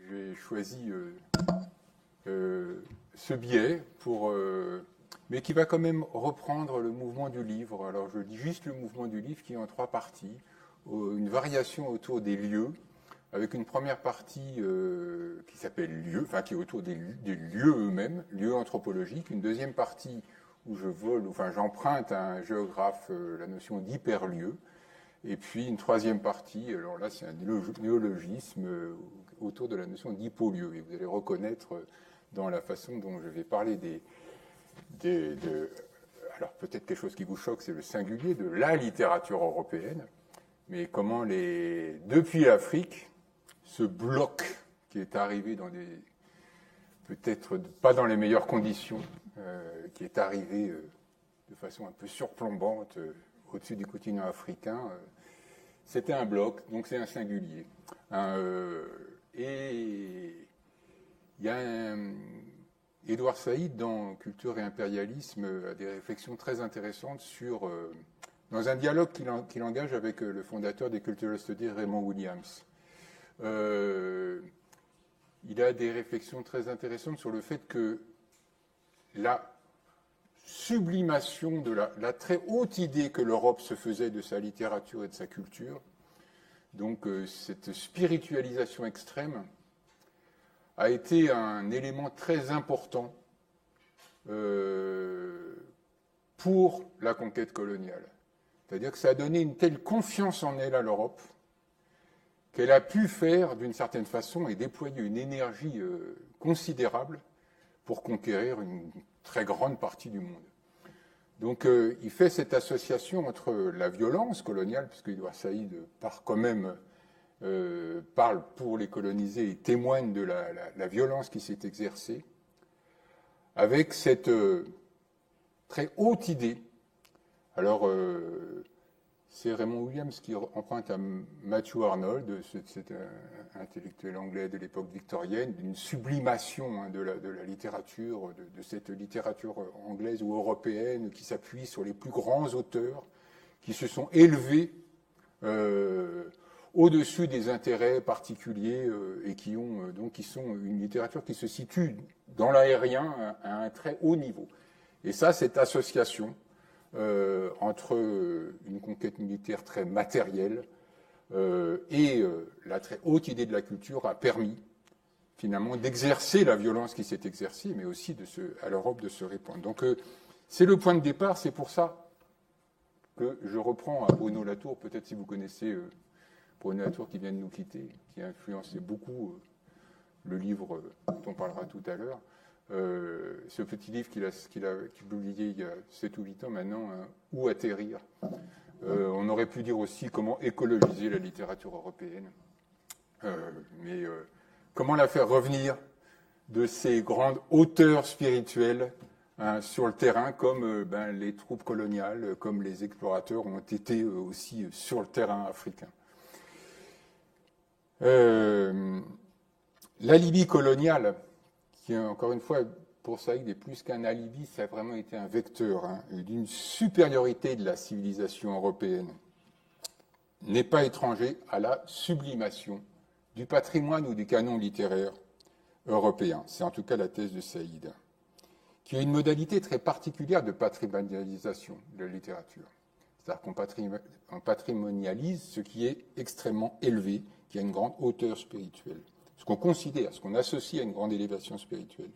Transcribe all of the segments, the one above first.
j'ai choisi ce biais mais qui va quand même reprendre le mouvement du livre. Alors je dis juste le mouvement du livre qui est en 3 parties, une variation autour des lieux, avec une première partie qui s'appelle lieux, enfin qui est autour des lieux eux-mêmes, lieux anthropologiques, une deuxième partie où j'emprunte à un géographe la notion d'hyperlieu, et puis une troisième partie, alors là c'est un néologisme autour de la notion d'hypolieu, et vous allez reconnaître dans la façon dont je vais parler alors peut-être quelque chose qui vous choque, c'est le singulier de la littérature européenne, mais comment depuis l'Afrique, ce bloc qui est arrivé peut-être pas dans les meilleures conditions, qui est arrivé de façon un peu surplombante au-dessus du continent africain, c'était un bloc, donc c'est un singulier. Et il y a Édouard Saïd, dans Culture et impérialisme, a des réflexions très intéressantes dans un dialogue qu'il engage avec le fondateur des Cultural Studies, Raymond Williams. Il a des réflexions très intéressantes sur le fait que la sublimation de la très haute idée que l'Europe se faisait de sa littérature et de sa culture, donc cette spiritualisation extrême, a été un élément très important pour la conquête coloniale. C'est-à-dire que ça a donné une telle confiance en elle à l'Europe qu'elle a pu faire, d'une certaine façon, et déployer une énergie considérable pour conquérir une très grande partie du monde. Donc il fait cette association entre la violence coloniale, puisque Édouard Saïd parle pour les colonisés et témoigne de la violence qui s'est exercée, avec cette très haute idée. Alors, c'est Raymond Williams qui emprunte à Matthew Arnold, cet intellectuel anglais de l'époque victorienne, d'une sublimation de la littérature, de cette littérature anglaise ou européenne qui s'appuie sur les plus grands auteurs qui se sont élevés au-dessus des intérêts particuliers et qui sont une littérature qui se situe dans l'aérien à un très haut niveau. Et ça, cette association entre une conquête militaire très matérielle et la très haute idée de la culture a permis finalement d'exercer la violence qui s'est exercée, mais aussi à l'Europe de se répandre. Donc c'est le point de départ, c'est pour ça que je reprends à Bruno Latour, peut-être si vous connaissez Bruno Latour qui vient de nous quitter, qui a influencé beaucoup le livre dont on parlera tout à l'heure. Ce petit livre qu'il a publié il y a 7 ou 8 ans maintenant, Où atterrir. On aurait pu dire aussi comment écologiser la littérature européenne, mais comment la faire revenir de ces grandes hauteurs spirituelles sur le terrain, comme les troupes coloniales, comme les explorateurs ont été aussi sur le terrain africain. L'alibi colonial, qui, encore une fois, pour Saïd, est plus qu'un alibi, ça a vraiment été un vecteur d'une supériorité de la civilisation européenne, n'est pas étranger à la sublimation du patrimoine ou du canon littéraire européen. C'est en tout cas la thèse de Saïd, qui a une modalité très particulière de patrimonialisation de la littérature. C'est-à-dire qu'on patrimonialise ce qui est extrêmement élevé, qui a une grande hauteur spirituelle. Ce qu'on considère, ce qu'on associe à une grande élévation spirituelle.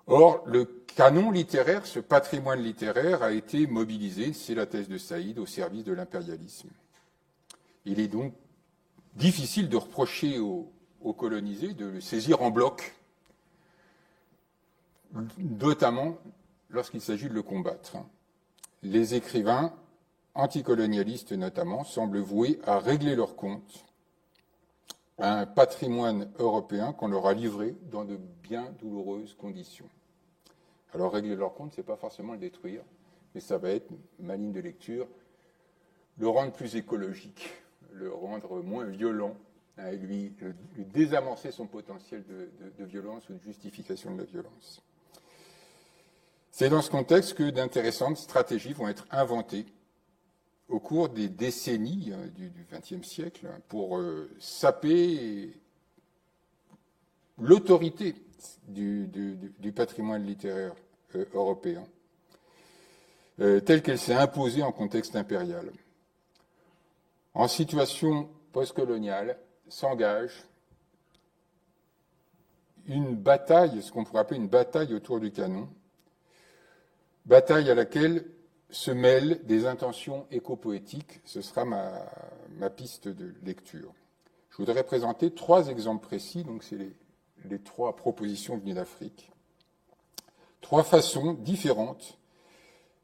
Or, le canon littéraire, ce patrimoine littéraire, a été mobilisé, c'est la thèse de Saïd, au service de l'impérialisme. Il est donc difficile de reprocher aux colonisés de le saisir en bloc, notamment lorsqu'il s'agit de le combattre. Les écrivains, anticolonialistes notamment, semblent voués à régler leurs comptes à un patrimoine européen qu'on leur a livré dans de bien douloureuses conditions. Alors régler leur compte, ce n'est pas forcément le détruire, mais ça va être, ma ligne de lecture, le rendre plus écologique, le rendre moins violent, et lui désamorcer son potentiel de violence ou de justification de la violence. C'est dans ce contexte que d'intéressantes stratégies vont être inventées au cours des décennies du XXe siècle pour saper l'autorité du patrimoine littéraire européen, telle qu'elle s'est imposée en contexte impérial. En situation postcoloniale, s'engage une bataille, ce qu'on pourrait appeler une bataille autour du canon, bataille à laquelle se mêlent des intentions éco-poétiques. Ce sera ma piste de lecture. Je voudrais présenter 3 exemples précis, donc c'est les 3 propositions venues d'Afrique. 3 façons différentes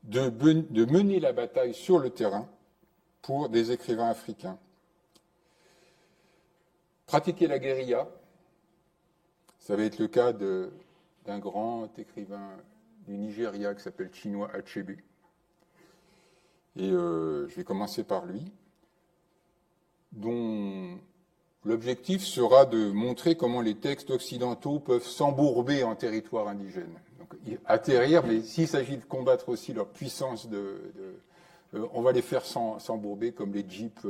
de mener la bataille sur le terrain pour des écrivains africains. Pratiquer la guérilla, ça va être le cas d'un grand écrivain du Nigeria qui s'appelle Chinua Achebe. Et je vais commencer par lui, dont l'objectif sera de montrer comment les textes occidentaux peuvent s'embourber en territoire indigène. Donc, atterrir, mais s'il s'agit de combattre aussi leur puissance, on va les faire s'embourber comme les jeeps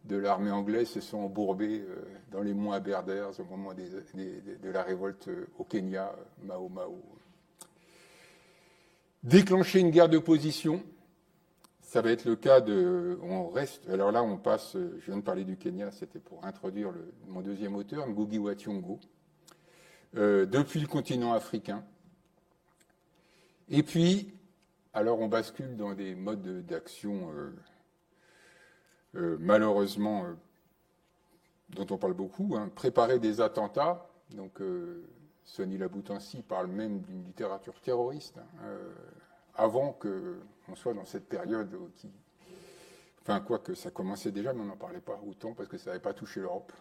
de l'armée anglaise se sont embourbés dans les monts Aberdare au moment de la révolte au Kenya, Mao Mao. Déclencher une guerre de position, ça va être le cas alors là on passe, je viens de parler du Kenya, c'était pour introduire mon deuxième auteur, Ngugi wa Thiong'o, depuis le continent africain. Et puis, alors on bascule dans des modes d'action malheureusement dont on parle beaucoup, hein, préparer des attentats. Donc Sonny Laboutansi parle même d'une littérature terroriste, avant qu'on soit dans cette période enfin quoique ça commençait déjà, mais on n'en parlait pas autant parce que ça n'avait pas touché l'Europe.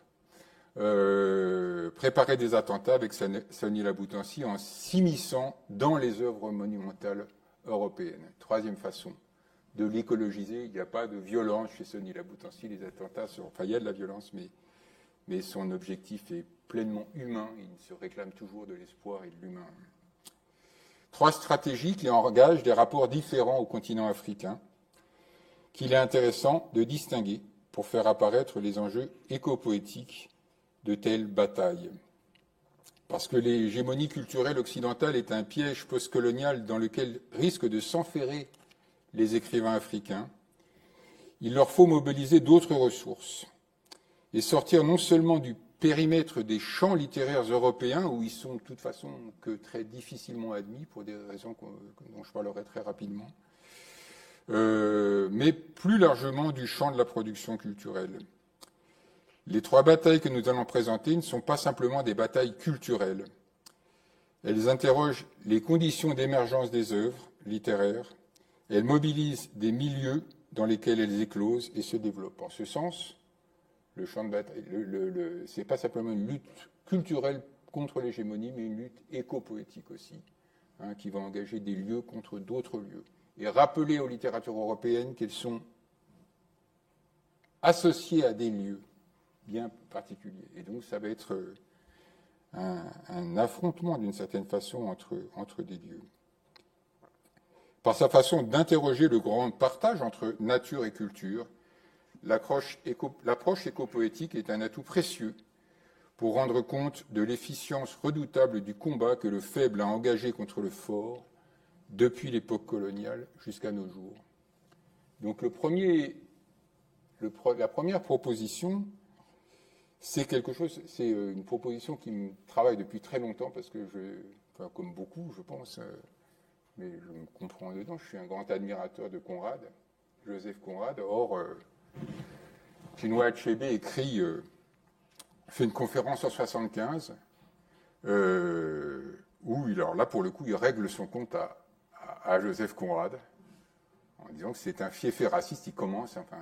Préparer des attentats avec Sonny Laboutansi en s'immisçant dans les œuvres monumentales européennes. 3e façon de l'écologiser. Il n'y a pas de violence chez Sonny Laboutansi. Les attentats enfin, il y a de la violence, mais son objectif est pleinement humain. Il se réclame toujours de l'espoir et de l'humain. 3 stratégies qui engagent des rapports différents au continent africain, qu'il est intéressant de distinguer pour faire apparaître les enjeux éco-poétiques de telles batailles. Parce que l'hégémonie culturelle occidentale est un piège postcolonial dans lequel risquent de s'enferrer les écrivains africains, il leur faut mobiliser d'autres ressources et sortir non seulement du périmètre des champs littéraires européens, où ils sont de toute façon que très difficilement admis, pour des raisons dont je parlerai très rapidement, mais plus largement du champ de la production culturelle. Les 3 batailles que nous allons présenter ne sont pas simplement des batailles culturelles. Elles interrogent les conditions d'émergence des œuvres littéraires. Elles mobilisent des milieux dans lesquels elles éclosent et se développent. En ce sens, le champ de bataille, ce n'est pas simplement une lutte culturelle contre l'hégémonie, mais une lutte éco-poétique aussi, hein, qui va engager des lieux contre d'autres lieux. Et rappeler aux littératures européennes qu'elles sont associées à des lieux bien particuliers. Et donc ça va être un affrontement d'une certaine façon entre des lieux. Par sa façon d'interroger le grand partage entre nature et culture, l'approche éco-poétique est un atout précieux pour rendre compte de l'efficience redoutable du combat que le faible a engagé contre le fort depuis l'époque coloniale jusqu'à nos jours. Donc la première proposition, c'est une proposition qui me travaille depuis très longtemps parce que comme beaucoup, je pense, mais je me comprends dedans, je suis un grand admirateur de Conrad, Joseph Conrad. Or, Chinua Achebe fait une conférence en 1975 où, alors là, pour le coup, il règle son compte à Joseph Conrad en disant que c'est un fiefé raciste. Il commence, enfin,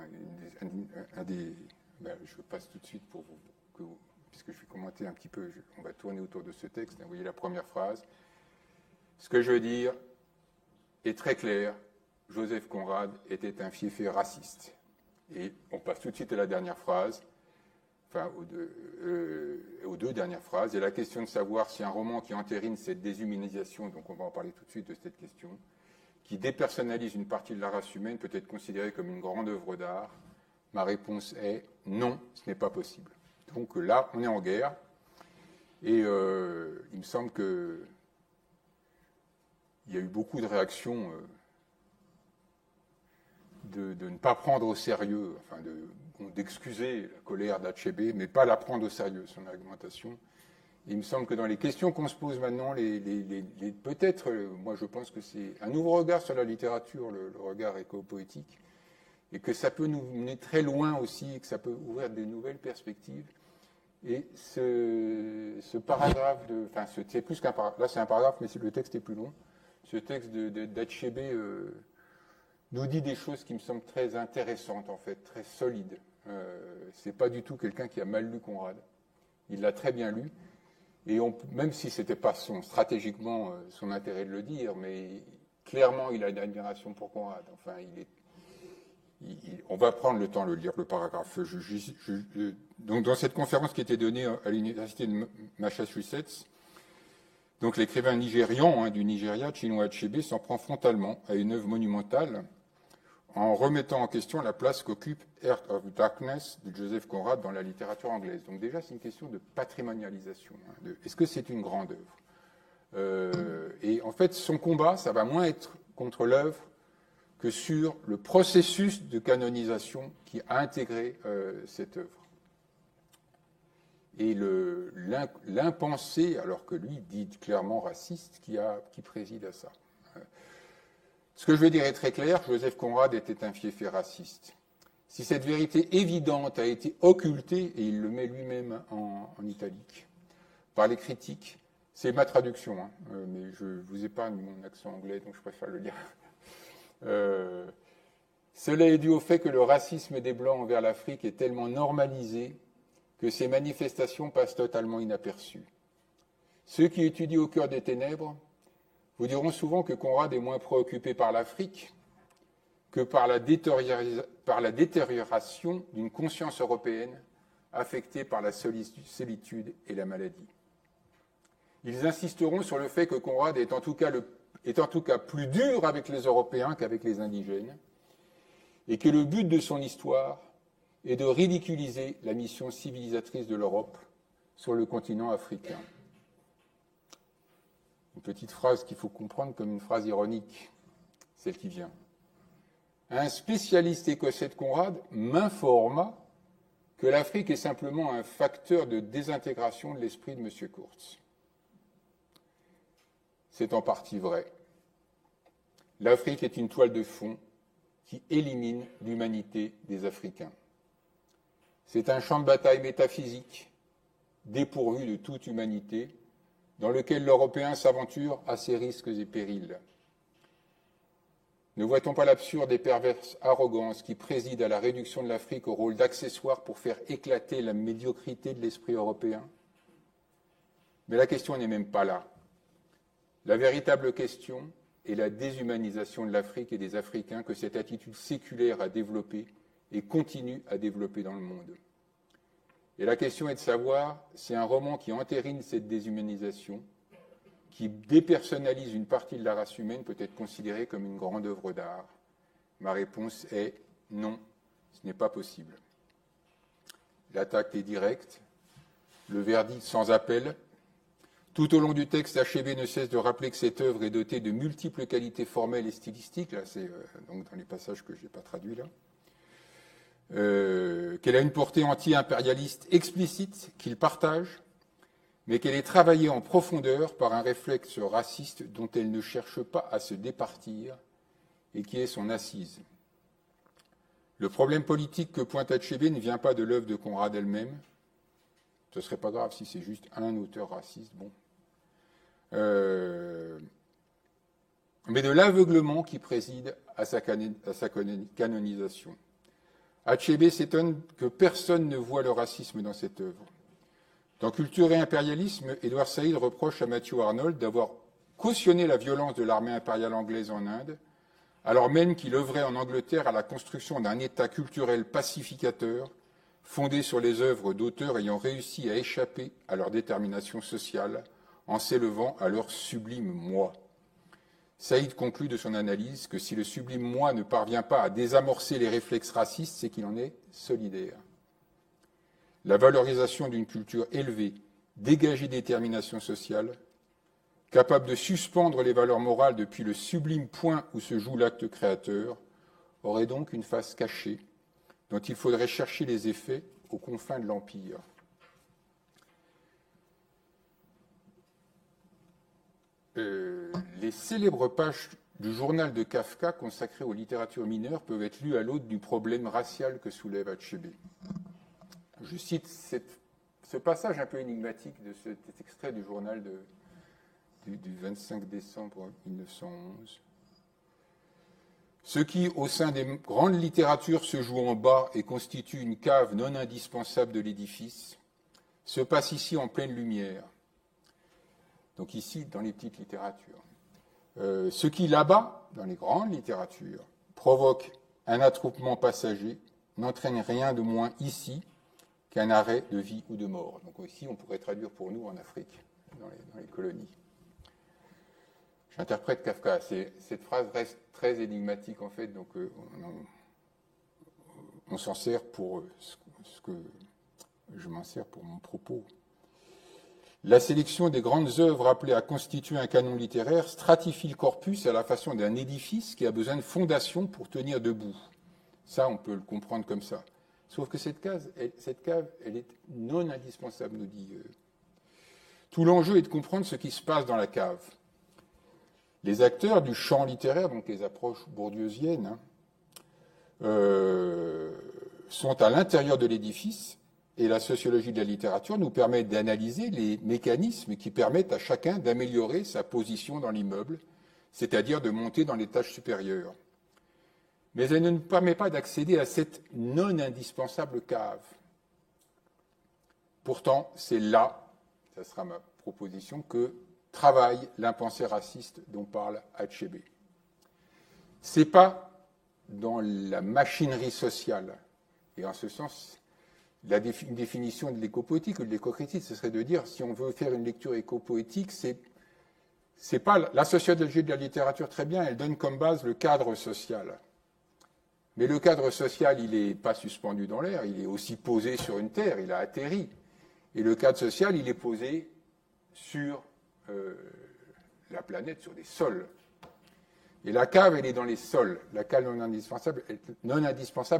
je passe tout de suite pour vous, puisque je vais commenter un petit peu, on va tourner autour de ce texte. Vous voyez la première phrase. Ce que je veux dire est très clair. Joseph Conrad était un fiefé raciste. Et on passe tout de suite à la dernière phrase, enfin aux 2 dernières phrases. Et la question de savoir si un roman qui entérine cette déshumanisation, donc on va en parler tout de suite de cette question, qui dépersonnalise une partie de la race humaine, peut être considéré comme une grande œuvre d'art. Ma réponse est non, ce n'est pas possible. Donc là, on est en guerre. Et il me semble qu'il y a eu beaucoup de réactions de ne pas prendre au sérieux, enfin d'excuser la colère d'Achebe, mais pas la prendre au sérieux, son argumentation. Et il me semble que dans les questions qu'on se pose maintenant, peut-être, moi je pense que c'est un nouveau regard sur la littérature, le regard éco-poétique, et que ça peut nous mener très loin aussi, et que ça peut ouvrir des nouvelles perspectives. Et ce paragraphe, c'est plus qu'un paragraphe, là c'est un paragraphe, mais le texte est plus long. Ce texte d'Achebe nous dit des choses qui me semblent très intéressantes, en fait, très solides. C'est pas du tout quelqu'un qui a mal lu Conrad. Il l'a très bien lu. Et même si ce n'était pas stratégiquement son intérêt de le dire, mais clairement, il a une admiration pour Conrad. Enfin, on va prendre le temps de lire le paragraphe. Donc, dans cette conférence qui était donnée à l'université de Massachusetts, donc l'écrivain nigérian du Nigeria, Chinua Achebe, s'en prend frontalement à une œuvre monumentale en remettant en question la place qu'occupe Heart of Darkness de Joseph Conrad dans la littérature anglaise. Donc déjà, c'est une question de patrimonialisation. Est-ce que c'est une grande œuvre Et en fait, son combat, ça va moins être contre l'œuvre que sur le processus de canonisation qui a intégré cette œuvre. Et l'impensé, alors que lui dit clairement raciste, qui préside à ça. Ce que je veux dire est très clair, Joseph Conrad était un fiefé raciste. Si cette vérité évidente a été occultée, et il le met lui-même en italique, par les critiques, c'est ma traduction, mais je vous épargne mon accent anglais, donc je préfère le lire. Cela est dû au fait que le racisme des Blancs envers l'Afrique est tellement normalisé que ces manifestations passent totalement inaperçues. Ceux qui étudient au cœur des ténèbres vous diront souvent que Conrad est moins préoccupé par l'Afrique que par la détérioration d'une conscience européenne affectée par la solitude et la maladie. Ils insisteront sur le fait que Conrad est en tout cas plus dur avec les Européens qu'avec les indigènes, et que le but de son histoire est de ridiculiser la mission civilisatrice de l'Europe sur le continent africain. Une petite phrase qu'il faut comprendre comme une phrase ironique, celle qui vient. Un spécialiste écossais de Conrad m'informa que l'Afrique est simplement un facteur de désintégration de l'esprit de M. Kurtz. C'est en partie vrai. L'Afrique est une toile de fond qui élimine l'humanité des Africains. C'est un champ de bataille métaphysique, dépourvu de toute humanité, dans lequel l'Européen s'aventure à ses risques et périls. Ne voit-on pas l'absurde et perverse arrogance qui préside à la réduction de l'Afrique au rôle d'accessoire pour faire éclater la médiocrité de l'esprit européen ? Mais la question n'est même pas là. La véritable question est la déshumanisation de l'Afrique et des Africains que cette attitude séculaire a développée et continue à développer dans le monde. Et la question est de savoir si un roman qui entérine cette déshumanisation, qui dépersonnalise une partie de la race humaine, peut être considéré comme une grande œuvre d'art. Ma réponse est non, ce n'est pas possible. L'attaque est directe, le verdict sans appel. Tout au long du texte, Achebe ne cesse de rappeler que cette œuvre est dotée de multiples qualités formelles et stylistiques, là c'est donc dans les passages que je n'ai pas traduits là, qu'elle a une portée anti-impérialiste explicite qu'il partage, mais qu'elle est travaillée en profondeur par un réflexe raciste dont elle ne cherche pas à se départir et qui est son assise. Le problème politique que pointe Achebe ne vient pas de l'œuvre de Conrad elle-même. Ce ne serait pas grave si c'est juste un auteur raciste, bon. Mais de l'aveuglement qui préside à sa canonisation. Achebe s'étonne que personne ne voit le racisme dans cette œuvre. Dans Culture et impérialisme, Edward Said reproche à Matthew Arnold d'avoir cautionné la violence de l'armée impériale anglaise en Inde, alors même qu'il œuvrait en Angleterre à la construction d'un État culturel pacificateur, fondé sur les œuvres d'auteurs ayant réussi à échapper à leur détermination sociale en s'élevant à leur sublime moi. Saïd conclut de son analyse que si le sublime moi ne parvient pas à désamorcer les réflexes racistes, c'est qu'il en est solidaire. La valorisation d'une culture élevée dégagée détermination sociale, capable de suspendre les valeurs morales depuis le sublime point où se joue l'acte créateur, aurait donc une face cachée, dont il faudrait chercher les effets aux confins de l'Empire. Les célèbres pages du journal de Kafka consacrées aux littératures mineures peuvent être lues à l'aune du problème racial que soulève Achebe. Je cite ce passage un peu énigmatique de cet extrait du journal du 25 décembre 1911. Ce qui, au sein des grandes littératures, se joue en bas et constitue une cave non indispensable de l'édifice, se passe ici en pleine lumière. Donc ici, dans les petites littératures. Ce qui, là-bas, dans les grandes littératures, provoque un attroupement passager, n'entraîne rien de moins ici qu'un arrêt de vie ou de mort. Donc ici, on pourrait traduire pour nous en Afrique, dans les colonies. J'interprète Kafka. Cette phrase reste très énigmatique, en fait, donc on s'en sert pour ce que je m'en sers pour mon propos. La sélection des grandes œuvres appelées à constituer un canon littéraire stratifie le corpus à la façon d'un édifice qui a besoin de fondations pour tenir debout. Ça, on peut le comprendre comme ça. Sauf que cette cave, elle est non indispensable, nous dit. Tout l'enjeu est de comprendre ce qui se passe dans la cave. Les acteurs du champ littéraire, donc les approches bourdieusiennes, sont à l'intérieur de l'édifice. Et la sociologie de la littérature nous permet d'analyser les mécanismes qui permettent à chacun d'améliorer sa position dans l'immeuble, c'est-à-dire de monter dans l'étage supérieur. Mais elle ne nous permet pas d'accéder à cette non indispensable cave. Pourtant, c'est là, ça sera ma proposition, que travaille l'impensé raciste dont parle Achebe. Ce n'est pas dans la machinerie sociale, et en ce sens, une définition de l'éco-poétique ou de l'éco-critique, ce serait de dire, si on veut faire une lecture éco-poétique, c'est pas la sociologie de la littérature, très bien, elle donne comme base le cadre social. Mais le cadre social, il n'est pas suspendu dans l'air, il est aussi posé sur une terre, il a atterri. Et le cadre social, il est posé sur la planète, sur des sols. Et la cave, elle est dans les sols. La cave non indispensable,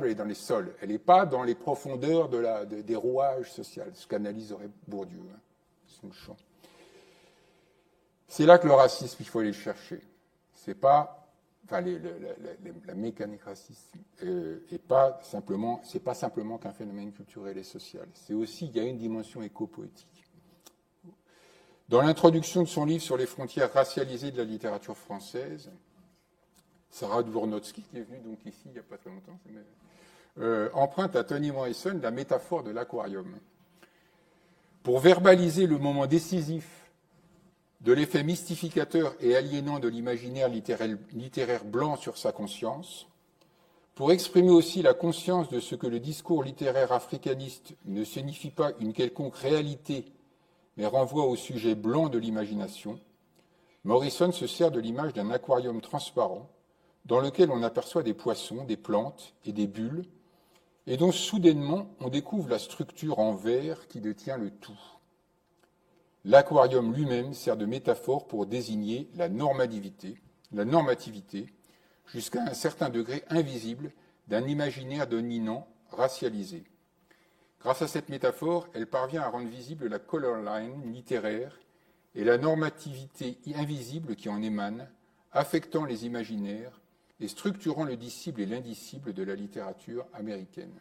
elle est dans les sols. Elle n'est pas dans les profondeurs des rouages sociaux, ce qu'analyserait Bourdieu. Son champ. C'est là que le racisme, il faut aller le chercher. C'est pas, enfin, la mécanique raciste c'est pas simplement qu'un phénomène culturel et social. C'est aussi, il y a une dimension éco-poétique. Dans l'introduction de son livre sur les frontières racialisées de la littérature française, Sarah Dvornotsky, qui est venue donc ici il n'y a pas très longtemps, emprunte à Toni Morrison la métaphore de l'aquarium. Pour verbaliser le moment décisif de l'effet mystificateur et aliénant de l'imaginaire littéraire blanc sur sa conscience, pour exprimer aussi la conscience de ce que le discours littéraire africaniste ne signifie pas une quelconque réalité, mais renvoie au sujet blanc de l'imagination, Morrison se sert de l'image d'un aquarium transparent dans lequel on aperçoit des poissons, des plantes et des bulles, et dont soudainement on découvre la structure en verre qui détient le tout. L'aquarium lui-même sert de métaphore pour désigner la normativité, jusqu'à un certain degré invisible d'un imaginaire dominant racialisé. Grâce à cette métaphore, elle parvient à rendre visible la color line littéraire et la normativité invisible qui en émane, affectant les imaginaires et structurant le disciple et l'indicible de la littérature américaine.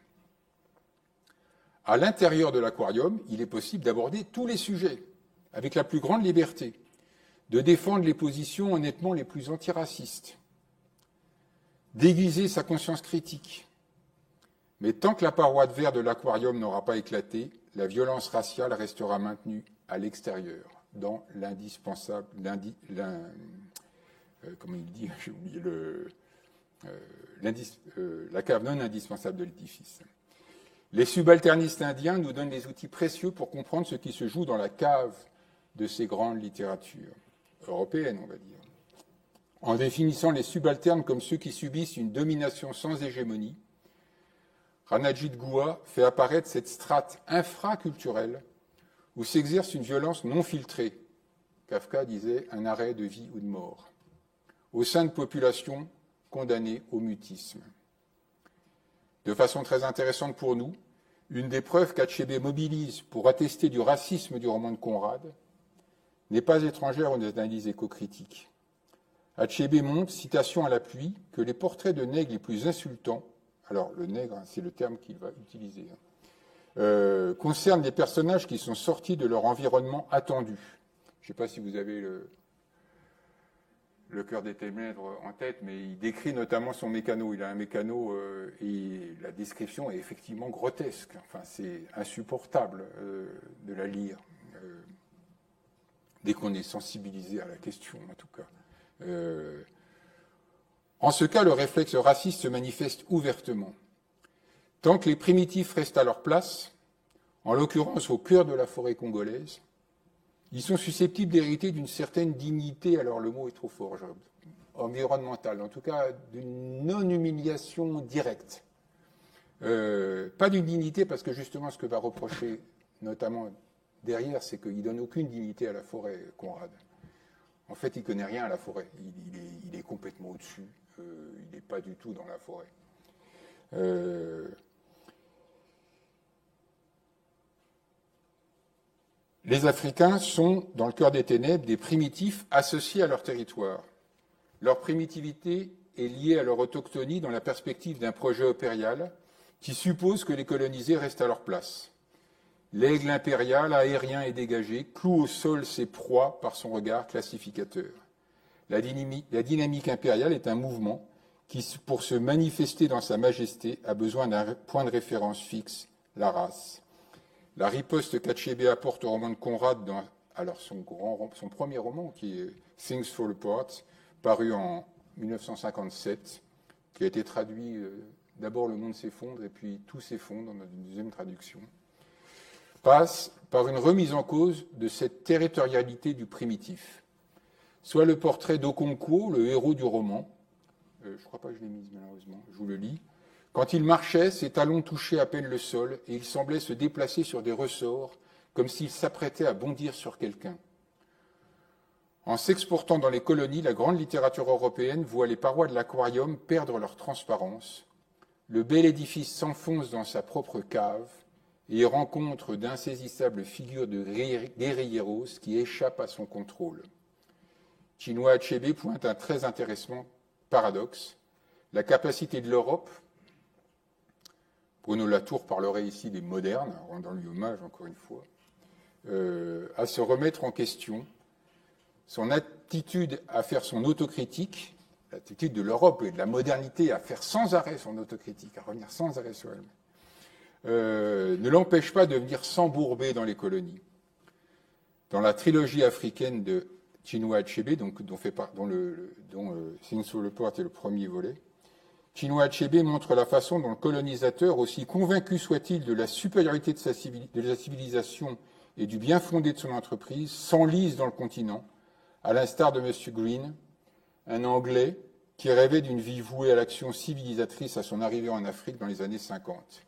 À l'intérieur de l'aquarium, il est possible d'aborder tous les sujets, avec la plus grande liberté, de défendre les positions honnêtement les plus antiracistes, d'aiguiser sa conscience critique. Mais tant que la paroi de verre de l'aquarium n'aura pas éclaté, la violence raciale restera maintenue à l'extérieur, dans l'indispensable, comment il dit, j'ai oublié la cave non indispensable de l'édifice. Les subalternistes indiens nous donnent des outils précieux pour comprendre ce qui se joue dans la cave de ces grandes littératures européennes, on va dire. En définissant les subalternes comme ceux qui subissent une domination sans hégémonie, Ranajit Guha fait apparaître cette strate infraculturelle où s'exerce une violence non filtrée. Kafka disait un arrêt de vie ou de mort, au sein de populations condamnées au mutisme. De façon très intéressante pour nous, une des preuves qu'Achebe mobilise pour attester du racisme du roman de Conrad n'est pas étrangère aux analyses éco-critiques. Achebe montre, citation à l'appui, que les portraits de nègres les plus insultants, alors le nègre, c'est le terme qu'il va utiliser, concernent des personnages qui sont sortis de leur environnement attendu. Je ne sais pas si vous avez le cœur des ténèbres en tête, mais il décrit notamment son mécano. Il a un mécano et la description est effectivement grotesque. Enfin, c'est insupportable de la lire, dès qu'on est sensibilisé à la question, en tout cas. En ce cas, le réflexe raciste se manifeste ouvertement. Tant que les primitifs restent à leur place, en l'occurrence au cœur de la forêt congolaise, ils sont susceptibles d'hériter d'une certaine dignité, alors le mot est trop fort, environnementale, en tout cas d'une non-humiliation directe. Pas d'une dignité, parce que justement ce que va reprocher notamment derrière, c'est qu'il ne donne aucune dignité à la forêt, Conrad. En fait, il ne connaît rien à la forêt, il est complètement au-dessus, il n'est pas du tout dans la forêt. Les Africains sont, dans le cœur des ténèbres, des primitifs associés à leur territoire. Leur primitivité est liée à leur autochtonie dans la perspective d'un projet impérial qui suppose que les colonisés restent à leur place. L'aigle impérial, aérien et dégagé, cloue au sol ses proies par son regard classificateur. La dynamique impériale est un mouvement qui, pour se manifester dans sa majesté, a besoin d'un point de référence fixe, la race. La riposte qu'Achebe apporte au roman de Conrad dans son premier roman, qui est Things Fall Apart, paru en 1957, qui a été traduit d'abord Le monde s'effondre et puis Tout s'effondre dans une deuxième traduction, passe par une remise en cause de cette territorialité du primitif. Soit le portrait d'Okonkwo, le héros du roman, je ne crois pas que je l'ai mise malheureusement, je vous le lis. Quand il marchait, ses talons touchaient à peine le sol et il semblait se déplacer sur des ressorts comme s'il s'apprêtait à bondir sur quelqu'un. En s'exportant dans les colonies, la grande littérature européenne voit les parois de l'aquarium perdre leur transparence. Le bel édifice s'enfonce dans sa propre cave et rencontre d'insaisissables figures de guerrilleros qui échappent à son contrôle. Chinua Achebe pointe un très intéressant paradoxe. La capacité de l'Europe, Bruno Latour parlerait ici des modernes, rendant-lui hommage encore une fois, à se remettre en question, son attitude à faire son autocritique, l'attitude de l'Europe et de la modernité à faire sans arrêt son autocritique, à revenir sans arrêt sur elle, ne l'empêche pas de venir s'embourber dans les colonies. Dans la trilogie africaine de Chinua Achebe, dont Things Fall Apart est le premier volet, Chinua Achebe montre la façon dont le colonisateur, aussi convaincu soit-il de la supériorité de la civilisation et du bien fondé de son entreprise, s'enlise dans le continent, à l'instar de M. Green, un Anglais qui rêvait d'une vie vouée à l'action civilisatrice à son arrivée en Afrique dans les années 50.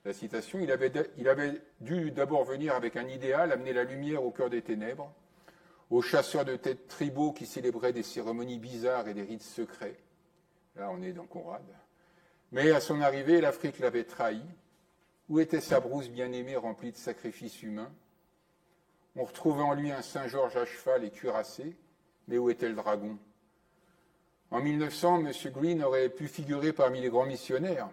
La citation, il avait dû d'abord venir avec un idéal, amener la lumière au cœur des ténèbres, aux chasseurs de têtes tribaux qui célébraient des cérémonies bizarres et des rites secrets. Là, on est dans Conrad. Mais à son arrivée, l'Afrique l'avait trahi. Où était sa brousse bien-aimée remplie de sacrifices humains? On retrouvait en lui un Saint-Georges à cheval et cuirassé, mais où était le dragon? En 1900, M. Green aurait pu figurer parmi les grands missionnaires.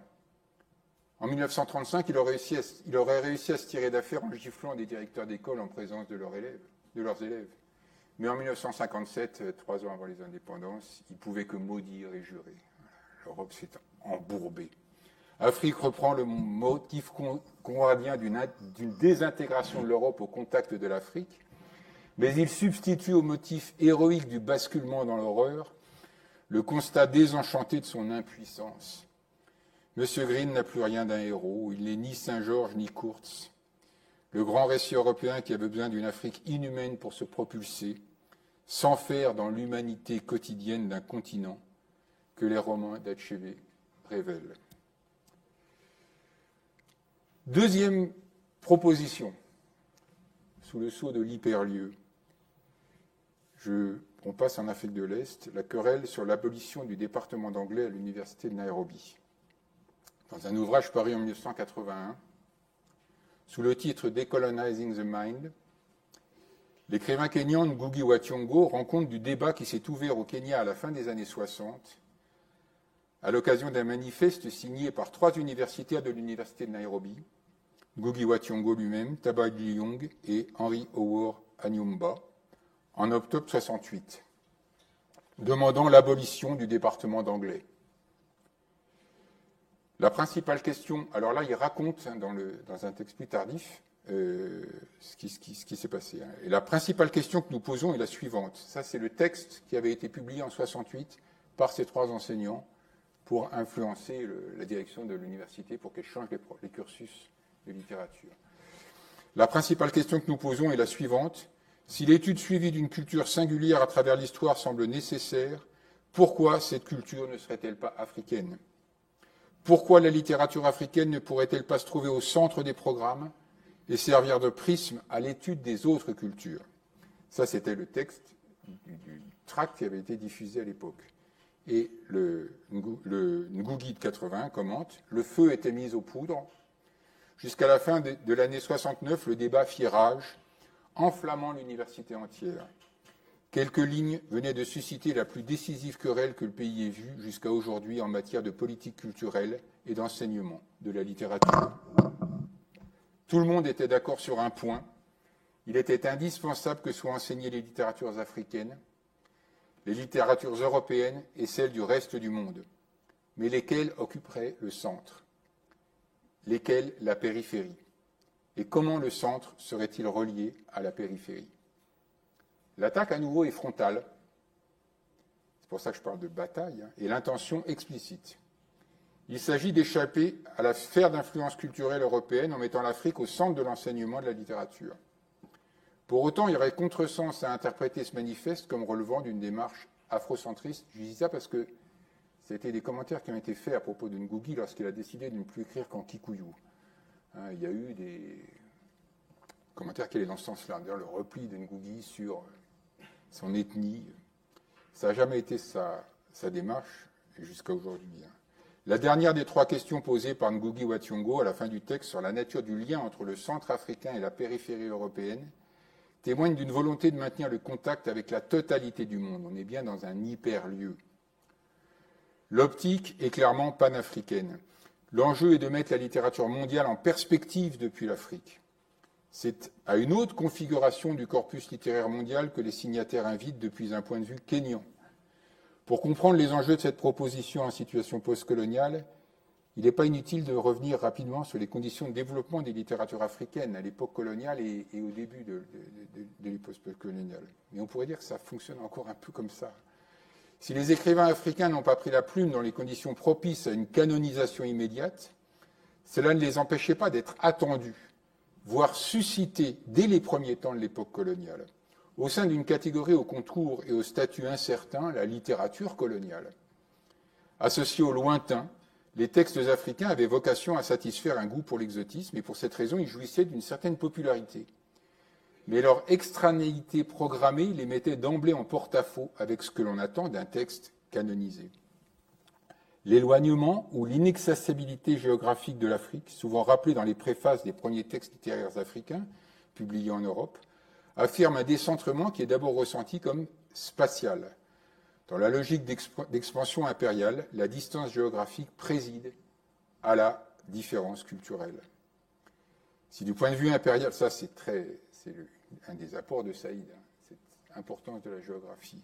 En 1935, il aurait réussi à se tirer d'affaire en giflant des directeurs d'école en présence de leurs élèves. Mais en 1957, 3 ans avant les indépendances, il ne pouvait que maudire et jurer. L'Europe s'est embourbée. Afrique reprend le motif conradien d'une désintégration de l'Europe au contact de l'Afrique, mais il substitue au motif héroïque du basculement dans l'horreur le constat désenchanté de son impuissance. M. Green n'a plus rien d'un héros, il n'est ni Saint-Georges ni Kurtz. Le grand récit européen qui avait besoin d'une Afrique inhumaine pour se propulser, s'enferre dans l'humanité quotidienne d'un continent que les romans d'Achebe révèlent. Deuxième proposition sous le sceau de l'hyperlieu. On passe en Afrique de l'Est, la querelle sur l'abolition du département d'anglais à l'université de Nairobi. Dans un ouvrage paru en 1981, sous le titre Decolonizing the Mind, l'écrivain kényan Ngugi wa Thiong'o rend compte du débat qui s'est ouvert au Kenya à la fin des années 60, à l'occasion d'un manifeste signé par 3 universitaires de l'université de Nairobi, Ngugi wa Thiong'o lui-même, Tabagi Young et Henry Howard Anyumba, en octobre 68, demandant l'abolition du département d'anglais. La principale question, alors là il raconte dans un texte plus tardif ce qui s'est passé. Et la principale question que nous posons est la suivante. Ça c'est le texte qui avait été publié en 68 par ces 3 enseignants pour influencer la direction de l'université pour qu'elle change les cursus de littérature. La principale question que nous posons est la suivante. Si l'étude suivie d'une culture singulière à travers l'histoire semble nécessaire, pourquoi cette culture ne serait-elle pas africaine ? Pourquoi la littérature africaine ne pourrait-elle pas se trouver au centre des programmes et servir de prisme à l'étude des autres cultures ? Ça, c'était le texte du tract qui avait été diffusé à l'époque. Et le Ngugi de 80 commente « Le feu était mis aux poudres. Jusqu'à la fin de l'année 69, le débat fit rage, enflammant l'université entière. Quelques lignes venaient de susciter la plus décisive querelle que le pays ait vue jusqu'à aujourd'hui en matière de politique culturelle et d'enseignement de la littérature. Tout le monde était d'accord sur un point. Il était indispensable que soient enseignées les littératures africaines, les littératures européennes et celles du reste du monde. Mais lesquelles occuperaient le centre ? Lesquelles la périphérie ? Et comment le centre serait-il relié à la périphérie ? L'attaque à nouveau est frontale, c'est pour ça que je parle de bataille, et l'intention explicite. Il s'agit d'échapper à la sphère d'influence culturelle européenne en mettant l'Afrique au centre de l'enseignement de la littérature. Pour autant, il y aurait contresens à interpréter ce manifeste comme relevant d'une démarche afrocentriste. Je dis ça parce que c'était des commentaires qui ont été faits à propos de Ngugi lorsqu'il a décidé de ne plus écrire qu'en kikuyu. Il y a eu des commentaires qui allaient dans ce sens-là. D'ailleurs, le repli de Ngugi sur son ethnie, ça n'a jamais été sa démarche jusqu'à aujourd'hui. La dernière des 3 questions posées par Ngugi wa Thiong'o à la fin du texte sur la nature du lien entre le centre africain et la périphérie européenne témoigne d'une volonté de maintenir le contact avec la totalité du monde. On est bien dans un hyperlieu. L'optique est clairement panafricaine. L'enjeu est de mettre la littérature mondiale en perspective depuis l'Afrique. C'est à une autre configuration du corpus littéraire mondial que les signataires invitent depuis un point de vue kényan. Pour comprendre les enjeux de cette proposition en situation postcoloniale, il n'est pas inutile de revenir rapidement sur les conditions de développement des littératures africaines à l'époque coloniale et au début de l'époque postcoloniale. Mais on pourrait dire que ça fonctionne encore un peu comme ça. Si les écrivains africains n'ont pas pris la plume dans les conditions propices à une canonisation immédiate, cela ne les empêchait pas d'être attendus, voire suscités dès les premiers temps de l'époque coloniale, au sein d'une catégorie au contour et au statut incertain, la littérature coloniale. Associés au lointain, les textes africains avaient vocation à satisfaire un goût pour l'exotisme et pour cette raison ils jouissaient d'une certaine popularité. Mais leur extranéité programmée les mettait d'emblée en porte-à-faux avec ce que l'on attend d'un texte canonisé. L'éloignement ou l'inaccessibilité géographique de l'Afrique, souvent rappelée dans les préfaces des premiers textes littéraires africains publiés en Europe, affirme un décentrement qui est d'abord ressenti comme spatial. Dans la logique d'expansion impériale, la distance géographique préside à la différence culturelle. Si du point de vue impérial, ça c'est un des apports de Saïd, cette importance de la géographie.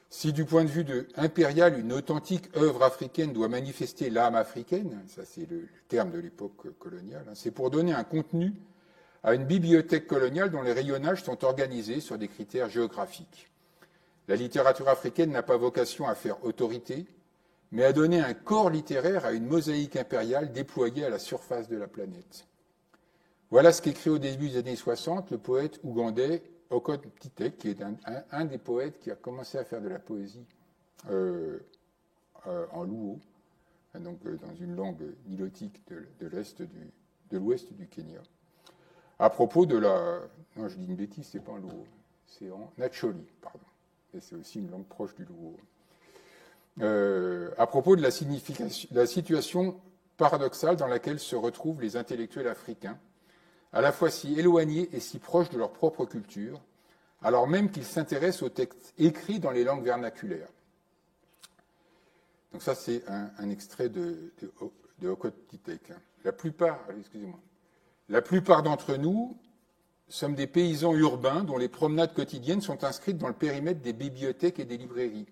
Si du point de vue impérial, une authentique œuvre africaine doit manifester l'âme africaine, ça c'est le terme de l'époque coloniale, c'est pour donner un contenu à une bibliothèque coloniale dont les rayonnages sont organisés sur des critères géographiques. La littérature africaine n'a pas vocation à faire autorité, mais à donner un corps littéraire à une mosaïque impériale déployée à la surface de la planète. Voilà ce qu'écrit au début des années 60 le poète ougandais Okot Ptitek, qui est un des poètes qui a commencé à faire de la poésie en luo, donc dans une langue nilotique de l'ouest du Kenya. à propos de la... Non, je dis une bêtise, c'est pas en luo, c'est en nacholi, pardon. Et c'est aussi une langue proche du luo. À propos de la situation paradoxale dans laquelle se retrouvent les intellectuels africains, à la fois si éloignés et si proches de leur propre culture, alors même qu'ils s'intéressent aux textes écrits dans les langues vernaculaires. Donc ça, c'est un extrait de Okotitek. La plupart d'entre nous sommes des paysans urbains dont les promenades quotidiennes sont inscrites dans le périmètre des bibliothèques et des librairies.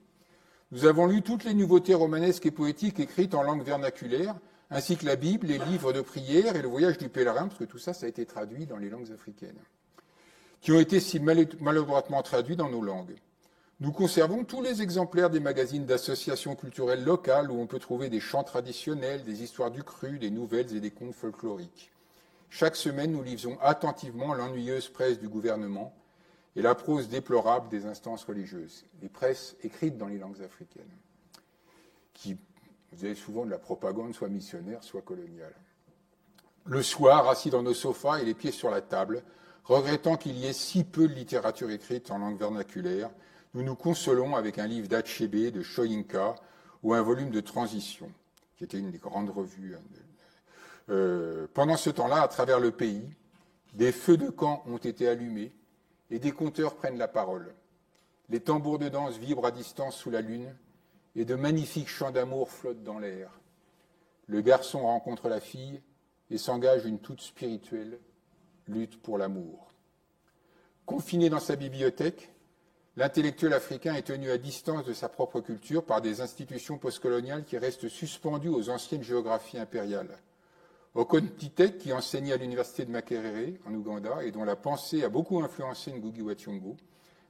Nous avons lu toutes les nouveautés romanesques et poétiques écrites en langue vernaculaire, ainsi que la Bible, les livres de prière et le voyage du pèlerin, parce que tout ça, ça a été traduit dans les langues africaines, qui ont été si maladroitement traduits dans nos langues. Nous conservons tous les exemplaires des magazines d'associations culturelles locales où on peut trouver des chants traditionnels, des histoires du cru, des nouvelles et des contes folkloriques. Chaque semaine, nous lisons attentivement l'ennuyeuse presse du gouvernement et la prose déplorable des instances religieuses, les presses écrites dans les langues africaines, qui faisaient souvent de la propagande, soit missionnaire, soit coloniale. Le soir, assis dans nos sofas et les pieds sur la table, regrettant qu'il y ait si peu de littérature écrite en langue vernaculaire, nous nous consolons avec un livre d'Achebe, de Soyinka, ou un volume de Transition, qui était une des grandes revues. Pendant ce temps-là, à travers le pays, des feux de camp ont été allumés et des conteurs prennent la parole. Les tambours de danse vibrent à distance sous la lune et de magnifiques chants d'amour flottent dans l'air. Le garçon rencontre la fille et s'engage une toute spirituelle lutte pour l'amour. Confiné dans sa bibliothèque, l'intellectuel africain est tenu à distance de sa propre culture par des institutions postcoloniales qui restent suspendues aux anciennes géographies impériales. Okotitek, qui enseignait à l'université de Makerere, en Ouganda, et dont la pensée a beaucoup influencé Ngugi wa Thiong'o,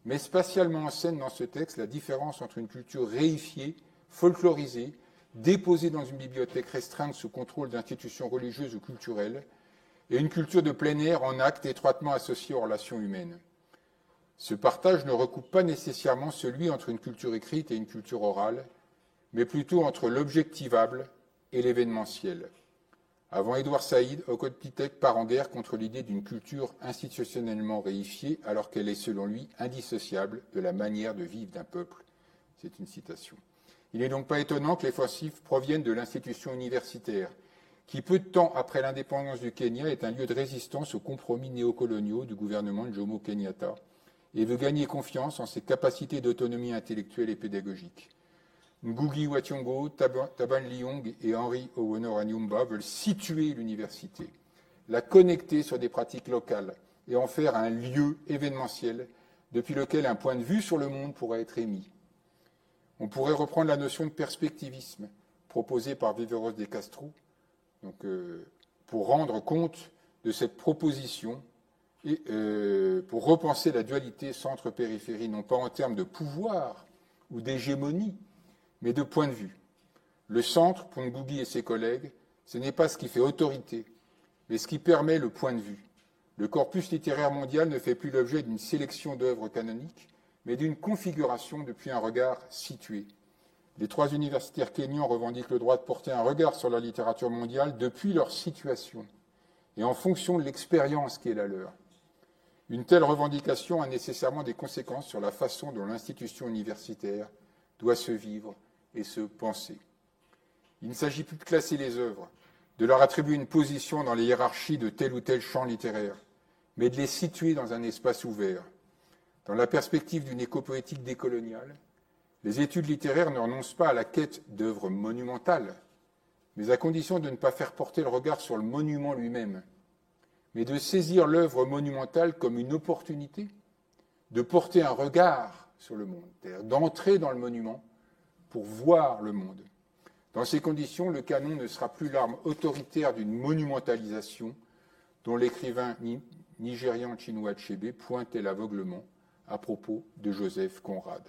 met spatialement en scène dans ce texte la différence entre une culture réifiée, folklorisée, déposée dans une bibliothèque restreinte sous contrôle d'institutions religieuses ou culturelles, et une culture de plein air en acte étroitement associée aux relations humaines. Ce partage ne recoupe pas nécessairement celui entre une culture écrite et une culture orale, mais plutôt entre l'objectivable et l'événementiel. Avant Édouard Saïd, Okotitek part en guerre contre l'idée d'une culture institutionnellement réifiée, alors qu'elle est, selon lui, indissociable de la manière de vivre d'un peuple. C'est une citation. Il n'est donc pas étonnant que les offensives proviennent de l'institution universitaire, qui, peu de temps après l'indépendance du Kenya, est un lieu de résistance aux compromis néocoloniaux du gouvernement de Jomo Kenyatta et veut gagner confiance en ses capacités d'autonomie intellectuelle et pédagogique. Ngugi wa Thiong'o, Taban Lyong et Henry Owono Anyumba veulent situer l'université, la connecter sur des pratiques locales et en faire un lieu événementiel depuis lequel un point de vue sur le monde pourrait être émis. On pourrait reprendre la notion de perspectivisme proposée par Viveros de Castro, pour rendre compte de cette proposition et pour repenser la dualité centre-périphérie, non pas en termes de pouvoir ou d'hégémonie, mais de point de vue. Le centre, pour Ngugi et ses collègues, ce n'est pas ce qui fait autorité, mais ce qui permet le point de vue. Le corpus littéraire mondial ne fait plus l'objet d'une sélection d'œuvres canoniques, mais d'une configuration depuis un regard situé. Les trois universitaires kenyans revendiquent le droit de porter un regard sur la littérature mondiale depuis leur situation et en fonction de l'expérience qui est la leur. Une telle revendication a nécessairement des conséquences sur la façon dont l'institution universitaire doit se vivre et se penser. Il ne s'agit plus de classer les œuvres, de leur attribuer une position dans les hiérarchies de tel ou tel champ littéraire, mais de les situer dans un espace ouvert. Dans la perspective d'une écopoétique décoloniale, les études littéraires ne renoncent pas à la quête d'œuvres monumentales, mais à condition de ne pas faire porter le regard sur le monument lui-même, mais de saisir l'œuvre monumentale comme une opportunité de porter un regard sur le monde, c'est-à-dire d'entrer dans le monument pour voir le monde. Dans ces conditions, le canon ne sera plus l'arme autoritaire d'une monumentalisation dont l'écrivain nigérian Chinua Achebe pointait l'aveuglement à propos de Joseph Conrad.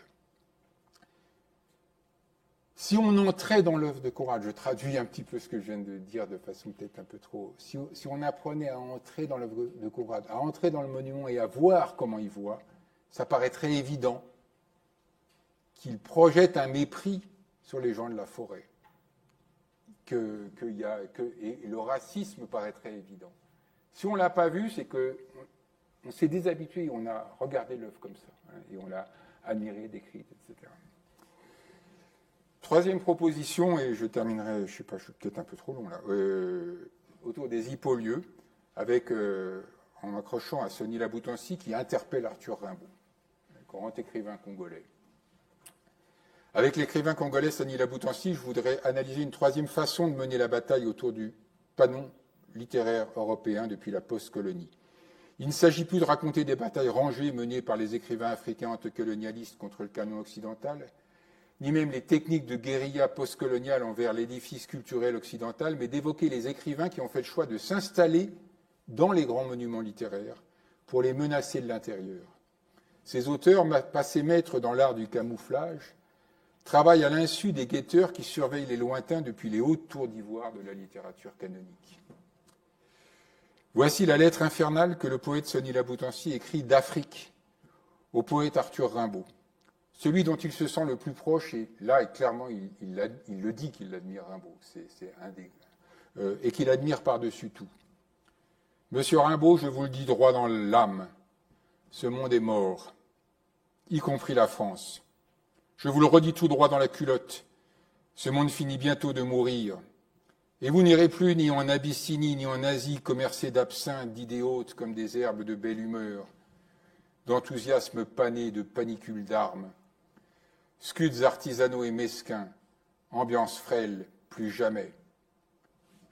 Si on entrait dans l'œuvre de Conrad, je traduis un petit peu ce que je viens de dire de façon peut-être un peu trop, si on apprenait à entrer dans l'œuvre de Conrad, à entrer dans le monument et à voir comment il voit, ça paraîtrait évident qu'il projette un mépris sur les gens de la forêt. Et le racisme paraîtrait évident. Si on ne l'a pas vu, c'est qu'on s'est déshabitué, on a regardé l'œuvre comme ça, hein, et on l'a admiré, décrite, etc. Troisième proposition, et je terminerai, je ne sais pas, je suis peut-être un peu trop long là, autour des hippolieux, avec, en accrochant à Sonny Laboutancy qui interpelle Arthur Rimbaud, un grand écrivain congolais. Avec l'écrivain congolais Sonny Laboutancy, je voudrais analyser une troisième façon de mener la bataille autour du panon littéraire européen depuis la post-colonie. Il ne s'agit plus de raconter des batailles rangées menées par les écrivains africains anticolonialistes contre le canon occidental, ni même les techniques de guérilla postcoloniale envers l'édifice culturel occidental, mais d'évoquer les écrivains qui ont fait le choix de s'installer dans les grands monuments littéraires pour les menacer de l'intérieur. Ces auteurs, passés maîtres dans l'art du camouflage, travaillent à l'insu des guetteurs qui surveillent les lointains depuis les hautes tours d'ivoire de la littérature canonique. Voici la lettre infernale que le poète Sonny Laboutancy écrit d'Afrique au poète Arthur Rimbaud. Celui dont il se sent le plus proche, et là, clairement, il le dit qu'il admire Rimbaud, c'est un des, et qu'il admire par-dessus tout. Monsieur Rimbaud, je vous le dis droit dans l'âme, ce monde est mort, y compris la France. Je vous le redis tout droit dans la culotte, ce monde finit bientôt de mourir. Et vous n'irez plus ni en Abyssinie ni en Asie commercer d'absinthe, d'idées hautes comme des herbes de belle humeur, d'enthousiasme pané de panicules d'armes. Scuds artisanaux et mesquins, ambiance frêle, plus jamais.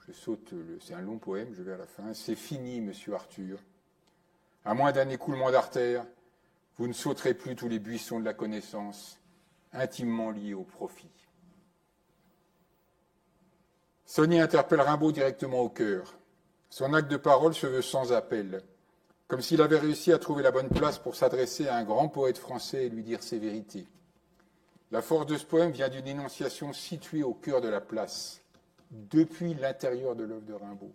Je saute, c'est un long poème, je vais à la fin. C'est fini, monsieur Arthur. À moins d'un écoulement d'artères, vous ne sauterez plus tous les buissons de la connaissance, intimement liés au profit. Sonny interpelle Rimbaud directement au cœur. Son acte de parole se veut sans appel, comme s'il avait réussi à trouver la bonne place pour s'adresser à un grand poète français et lui dire ses vérités. La force de ce poème vient d'une énonciation située au cœur de la place, depuis l'intérieur de l'œuvre de Rimbaud.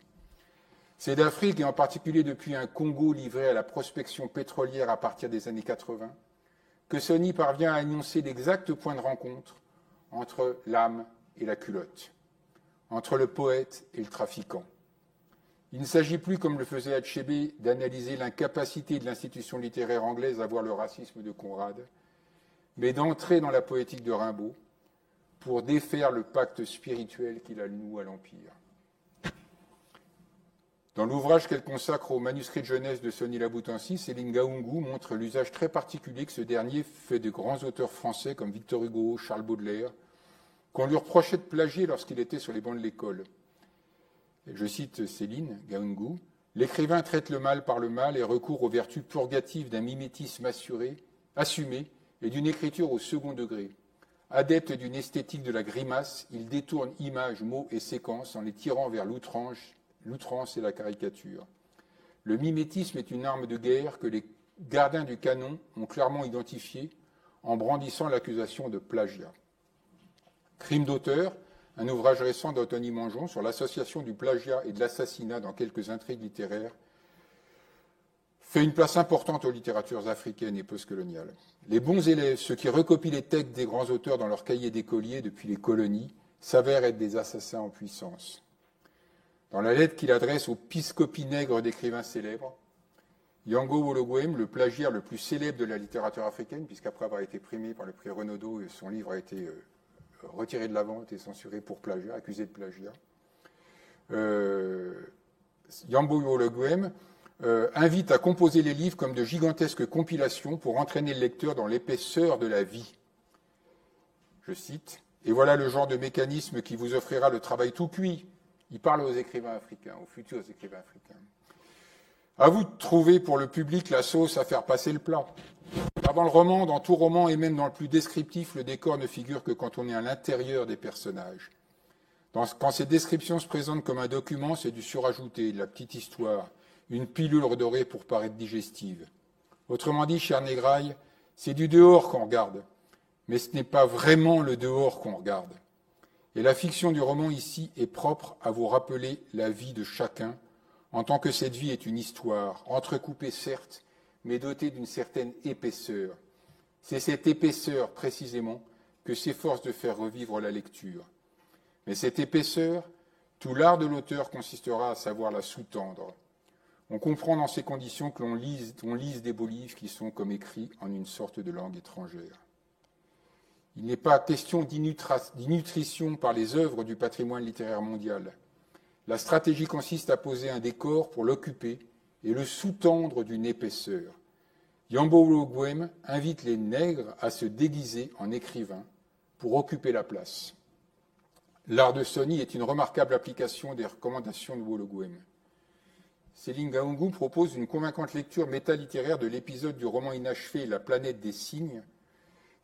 C'est d'Afrique, et en particulier depuis un Congo livré à la prospection pétrolière à partir des années 80, que Sonny parvient à énoncer l'exact point de rencontre entre l'âme et la culotte, entre le poète et le trafiquant. Il ne s'agit plus, comme le faisait Achebe, d'analyser l'incapacité de l'institution littéraire anglaise à voir le racisme de Conrad, mais d'entrer dans la poétique de Rimbaud pour défaire le pacte spirituel qu'il a noué à l'Empire. Dans l'ouvrage qu'elle consacre au manuscrit de jeunesse de Sonny Laboutancy, Céline Gaoungou montre l'usage très particulier que ce dernier fait de grands auteurs français comme Victor Hugo, Charles Baudelaire, qu'on lui reprochait de plagier lorsqu'il était sur les bancs de l'école. Et je cite Céline Gaoungou, « L'écrivain traite le mal par le mal et recourt aux vertus purgatives d'un mimétisme assumé et d'une écriture au second degré. Adepte d'une esthétique de la grimace, il détourne images, mots et séquences en les tirant vers l'outrance et la caricature. Le mimétisme est une arme de guerre que les gardiens du canon ont clairement identifiée en brandissant l'accusation de plagiat. Crime d'auteur, un ouvrage récent d'Anthony Mangeon sur l'association du plagiat et de l'assassinat dans quelques intrigues littéraires, fait une place importante aux littératures africaines et postcoloniales. Les bons élèves, ceux qui recopient les textes des grands auteurs dans leurs cahiers d'écoliers depuis les colonies, s'avèrent être des assassins en puissance. Dans la lettre qu'il adresse au piscopie nègre d'écrivains célèbres, Yango Wologwem, le plagiaire le plus célèbre de la littérature africaine, puisqu'après avoir été primé par le prix Renaudot, son livre a été retiré de la vente et censuré pour plagiat, accusé de plagiat. Yango Wologwem invite à composer les livres comme de gigantesques compilations pour entraîner le lecteur dans l'épaisseur de la vie. Je cite, « Et voilà le genre de mécanisme qui vous offrira le travail tout cuit. » Il parle aux écrivains africains, aux futurs écrivains africains. À vous de trouver pour le public la sauce à faire passer le plat. Car dans le roman, dans tout roman et même dans le plus descriptif, le décor ne figure que quand on est à l'intérieur des personnages. Quand ces descriptions se présentent comme un document, c'est du surajouté, de la petite histoire, une pilule redorée pour paraître digestive. Autrement dit, cher Négraille, c'est du dehors qu'on regarde, mais ce n'est pas vraiment le dehors qu'on regarde. Et la fiction du roman ici est propre à vous rappeler la vie de chacun, en tant que cette vie est une histoire, entrecoupée certes, mais dotée d'une certaine épaisseur. C'est cette épaisseur, précisément, que s'efforce de faire revivre la lecture. Mais cette épaisseur, tout l'art de l'auteur consistera à savoir la sous-tendre. On comprend dans ces conditions que l'on lise des beaux livres qui sont comme écrits en une sorte de langue étrangère. Il n'est pas question d'innutrition par les œuvres du patrimoine littéraire mondial. La stratégie consiste à poser un décor pour l'occuper et le sous-tendre d'une épaisseur. Yambolo Gwem invite les nègres à se déguiser en écrivains pour occuper la place. L'art de Sony est une remarquable application des recommandations de Wolo Gwem. Céline Gaoungou propose une convaincante lecture métalittéraire de l'épisode du roman inachevé La planète des cygnes,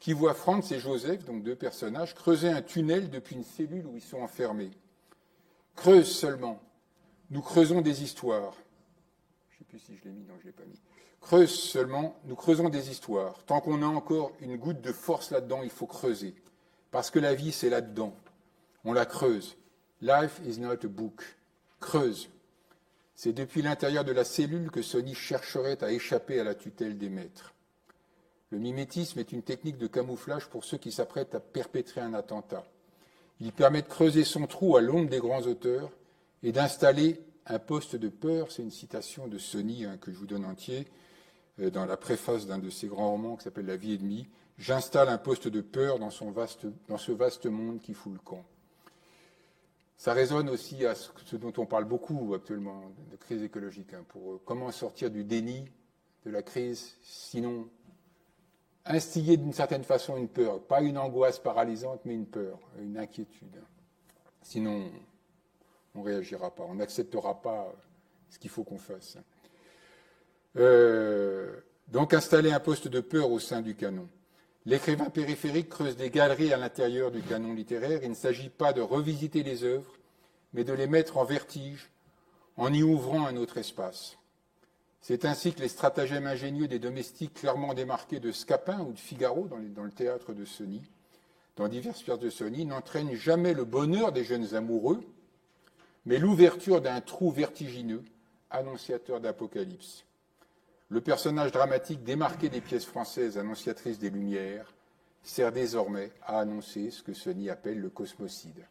qui voit Franz et Joseph, donc deux personnages, creuser un tunnel depuis une cellule où ils sont enfermés. Creuse seulement. Nous creusons des histoires. Je ne sais plus si je l'ai mis, non, je ne l'ai pas mis. Creuse seulement, nous creusons des histoires. Tant qu'on a encore une goutte de force là-dedans, il faut creuser. Parce que la vie, c'est là-dedans. On la creuse. Life is not a book. Creuse. C'est depuis l'intérieur de la cellule que Sony chercherait à échapper à la tutelle des maîtres. Le mimétisme est une technique de camouflage pour ceux qui s'apprêtent à perpétrer un attentat. Il permet de creuser son trou à l'ombre des grands auteurs et d'installer un poste de peur. C'est une citation de Sony que je vous donne entier dans la préface d'un de ses grands romans qui s'appelle La vie et demie. J'installe un poste de peur dans ce vaste monde qui fout le camp. Ça résonne aussi à ce dont on parle beaucoup actuellement, de crise écologique, pour comment sortir du déni de la crise, sinon instiller d'une certaine façon une peur, pas une angoisse paralysante, mais une peur, une inquiétude. Sinon, on ne réagira pas, on n'acceptera pas ce qu'il faut qu'on fasse. Donc, installer un poste de peur au sein du canon. L'écrivain périphérique creuse des galeries à l'intérieur du canon littéraire. Il ne s'agit pas de revisiter les œuvres, mais de les mettre en vertige en y ouvrant un autre espace. C'est ainsi que les stratagèmes ingénieux des domestiques clairement démarqués de Scapin ou de Figaro dans le théâtre de Sony, dans diverses pièces de Sony, n'entraînent jamais le bonheur des jeunes amoureux, mais l'ouverture d'un trou vertigineux, annonciateur d'apocalypse. Le personnage dramatique démarqué des pièces françaises annonciatrices des Lumières sert désormais à annoncer ce que Sony appelle le cosmocide.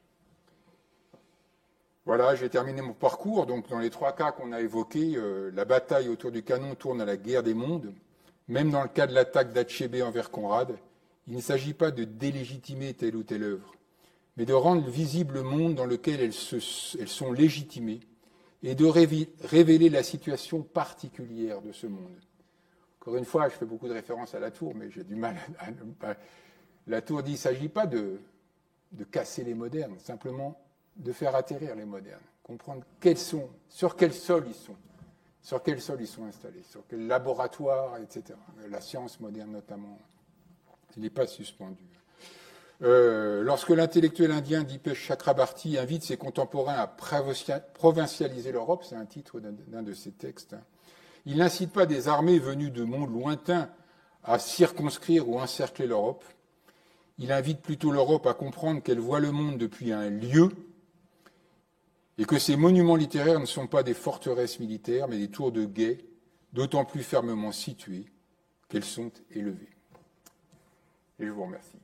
Voilà, j'ai terminé mon parcours. Donc, dans les trois cas qu'on a évoqués, la bataille autour du canon tourne à la guerre des mondes. Même dans le cas de l'attaque d'Achebe envers Conrad, il ne s'agit pas de délégitimer telle ou telle œuvre, mais de rendre visible le monde dans lequel elles sont légitimées et de révéler la situation particulière de ce monde. Encore une fois, je fais beaucoup de références à la Tour, mais j'ai du mal à... La Tour dit qu'il ne s'agit pas de casser les modernes, simplement de faire atterrir les modernes, comprendre sur quel sol ils sont installés, sur quel laboratoire, etc. La science moderne notamment, il n'est pas suspendu. Lorsque l'intellectuel indien Dipesh Chakrabarty invite ses contemporains à provincialiser l'Europe, c'est un titre d'un de ses textes, il n'incite pas des armées venues de mondes lointains à circonscrire ou encercler l'Europe. Il invite plutôt l'Europe à comprendre qu'elle voit le monde depuis un lieu et que ces monuments littéraires ne sont pas des forteresses militaires, mais des tours de guet, d'autant plus fermement situées qu'elles sont élevées. Et je vous remercie.